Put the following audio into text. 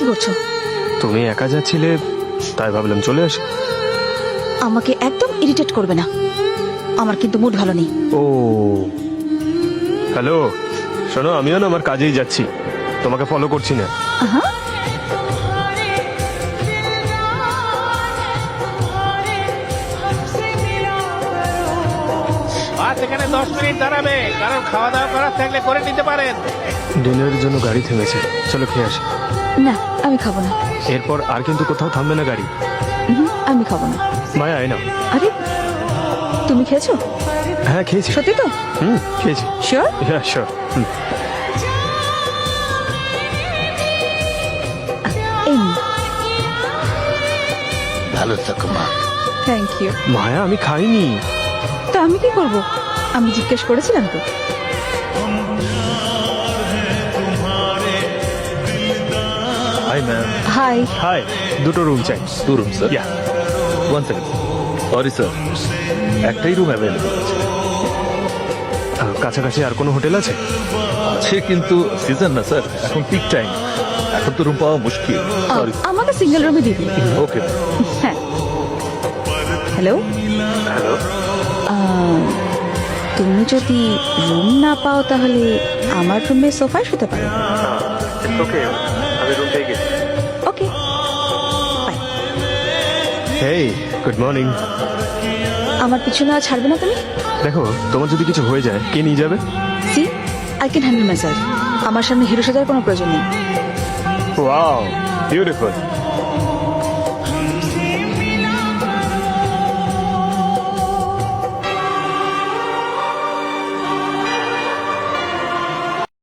কি করছো? তুমি একা যাচ্ছিলে, তাই ভাবলাম চলে আসি। আমাকে একদম ইরিটেট করবে না, আমার কিন্তু মুড ভালো নেই। ও হ্যালো, শোনো, আমিও না আমার কাজেই যাচ্ছি, তোমাকে ফলো করছি না। আহা, বাস এখানে 10 মিনিট দাঁড়াবে, কারণ খাওয়া দাওয়া করার থাকলে করে নিতে পারেন। ডিনারের জন্য গাড়ি থেমেছে, চলো খেয়ে আসি। না আমি খাবো না। এরপর আর কিন্তু কোথাও থামবে না গাড়ি। আমি খাবো না। মায়া আয় না। আরে তুমি খেয়েছো? হ্যাঁ খেয়েছি। সত্যি তো? খেয়েছি। শিওর? হ্যাঁ শিওর। এই নিন। ভালো থাকো মা। Thank you. মায়া আমি খাইনি। তো আমি কি করব? আমি জিজ্ঞেস করেছিলাম তো। Hi, ma'am. হাই। হাই, দুটো রুম চাই। 2 rooms, sir. Yeah. 1 second. Sorry, sir. একটাই রুম অ্যাভেলেবল কাছাকাছি আর কোনো হোটেল আছে? আছে, কিন্তু সিজন না স্যার, এখন পিক টাইম, এখন তো রুম পাওয়া মুশকিল। সরি। আমাকে সিঙ্গেল রুমে দিয়ে দিন। ওকে। হ্যাঁ। হ্যালো। হ্যালো। তুমি যদি রুম না পাও তাহলে আমার রুমে সোফায় শুতে পারো। ওকে, আমি রুম পেয়ে গেছি। Okay bye. Hey, good morning. আমার পিছনে আর ছাড়বে না তুমি? দেখো, তোমার যদি কিছু হয়ে যায় কে নিয়ে যাবে? See, I can handle myself. আমার সামনে হিরো সাজার কোনো প্রয়োজন নেই। Wow, beautiful.